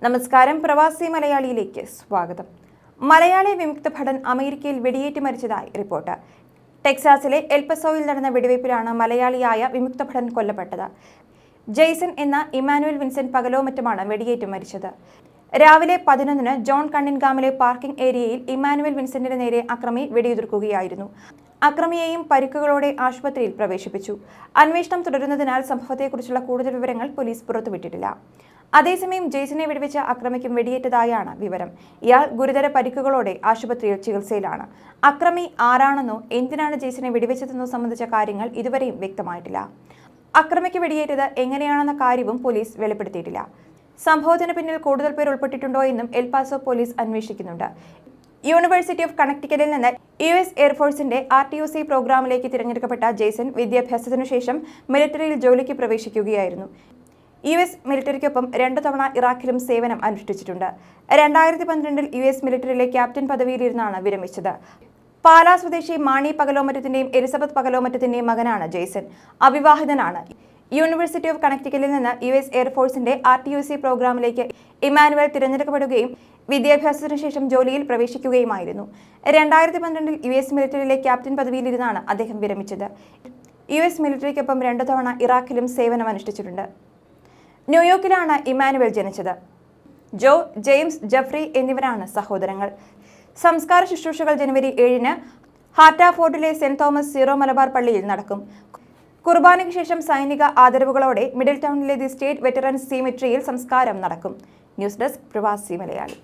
നമസ്കാരം, പ്രവാസി മലയാളിയിലേക്ക് സ്വാഗതം. മലയാളി വിമുക്ത ഭടൻ അമേരിക്കയിൽ വെടിയേറ്റ് മരിച്ചതായി റിപ്പോർട്ട്. ടെക്സാസിലെ എൽപസോയിൽ നടന്ന വെടിവയ്പിലാണ് മലയാളിയായ വിമുക്ത ഭടൻ കൊല്ലപ്പെട്ടത്. ജെയ്സൺ എന്ന ഇമ്മാനുവൽ വിൻസെന്റ് പകലോ മറ്റുമാണ് വെടിയേറ്റ് മരിച്ചത്. രാവിലെ 11-ന് ജോൺ കണ്ണിൻഗാമിലെ പാർക്കിംഗ് ഏരിയയിൽ ഇമ്മാനുവൽ വിൻസെന്റിന് നേരെ അക്രമി വെടിയുതിർക്കുകയായിരുന്നു. അക്രമിയെയും പരിക്കുകളോടെ ആശുപത്രിയിൽ പ്രവേശിപ്പിച്ചു. അന്വേഷണം തുടരുന്നതിനാൽ സംഭവത്തെക്കുറിച്ചുള്ള കൂടുതൽ വിവരങ്ങൾ പോലീസ് പുറത്തുവിട്ടിട്ടില്ല. അതേസമയം ജെയ്സനെ വെടിവെച്ച അക്രമിക്കും വെടിയേറ്റതായാണ് വിവരം. ഇയാൾ ഗുരുതര പരിക്കുകളോടെ ആശുപത്രിയിൽ ചികിത്സയിലാണ്. അക്രമി ആരാണെന്നോ എന്തിനാണ് ജെയ്സനെ വെടിവെച്ചതെന്നോ സംബന്ധിച്ച കാര്യങ്ങൾ ഇതുവരെയും വ്യക്തമായിട്ടില്ല. അക്രമിക്ക് വെടിയേറ്റത് എങ്ങനെയാണെന്ന കാര്യവും പോലീസ് വെളിപ്പെടുത്തിയിട്ടില്ല. സംഭവത്തിന് പിന്നിൽ കൂടുതൽ പേർ ഉൾപ്പെട്ടിട്ടുണ്ടോ എന്നും എൽപാസോ പോലീസ് അന്വേഷിക്കുന്നുണ്ട്. യൂണിവേഴ്സിറ്റി ഓഫ് കണക്ടിക്കറ്റിൽ നിന്ന് US എയർഫോഴ്സിന്റെ RTOC പ്രോഗ്രാമിലേക്ക് തിരഞ്ഞെടുക്കപ്പെട്ട ജെയ്സൺ വിദ്യാഭ്യാസത്തിനു ശേഷം മിലിറ്ററിയിൽ ജോലിക്ക് പ്രവേശിക്കുകയായിരുന്നു. US മിലിറ്ററിക്കൊപ്പം 2 തവണ ഇറാഖിലും സേവനം അനുഷ്ഠിച്ചിട്ടുണ്ട്. 2012-ൽ US മിലിറ്ററിയിലെ ക്യാപ്റ്റൻ പദവിയിലിരുന്നാണ് വിരമിച്ചത്. പാലാ സ്വദേശി മാണി പകലോമറ്റത്തിന്റെയും എലിസബത്ത് പകലോമറ്റത്തിന്റെയും മകനാണ് ജെയ്സൺ. അവിവാഹിതനാണ്. യൂണിവേഴ്സിറ്റി ഓഫ് കണക്ടിക്കറ്റിൽ നിന്ന് US എയർഫോഴ്സിന്റെ RTOC പ്രോഗ്രാമിലേക്ക് ഇമ്മാനുവൽ തിരഞ്ഞെടുക്കപ്പെടുകയും വിദ്യാഭ്യാസത്തിനു ശേഷം ജോലിയിൽ പ്രവേശിക്കുകയുമായിരുന്നു. 2012-ൽ US മിലിറ്ററിയിലെ ക്യാപ്റ്റൻ പദവിയിലിരുന്നാണ് അദ്ദേഹം വിരമിച്ചത്. US മിലിറ്ററിക്കൊപ്പം 2 തവണ ഇറാഖിലും സേവനം അനുഷ്ഠിച്ചിട്ടുണ്ട്. ന്യൂയോർക്കിലാണ് ഇമ്മാനുവൽ ജനിച്ചത്. ജോ, ജെയിംസ്, ജെഫ്രി എന്നിവരാണ് സഹോദരങ്ങൾ. സംസ്കാര ശുശ്രൂഷകൾ ജനുവരി 7-ന് ഹാർട്ടാഫോർഡിലെ സെന്റ് തോമസ് സീറോ മലബാർ പള്ളിയിൽ നടക്കും. കുർബാനയ്ക്ക് ശേഷം സൈനിക ആദരവുകളോടെ മിഡിൽ ടൗണിലെ ദി സ്റ്റേറ്റ് വെറ്ററൻസ് സീമിട്രിയിൽ സംസ്കാരം നടക്കും. ന്യൂസ് ഡെസ്ക്, പ്രവാസി മലയാളി.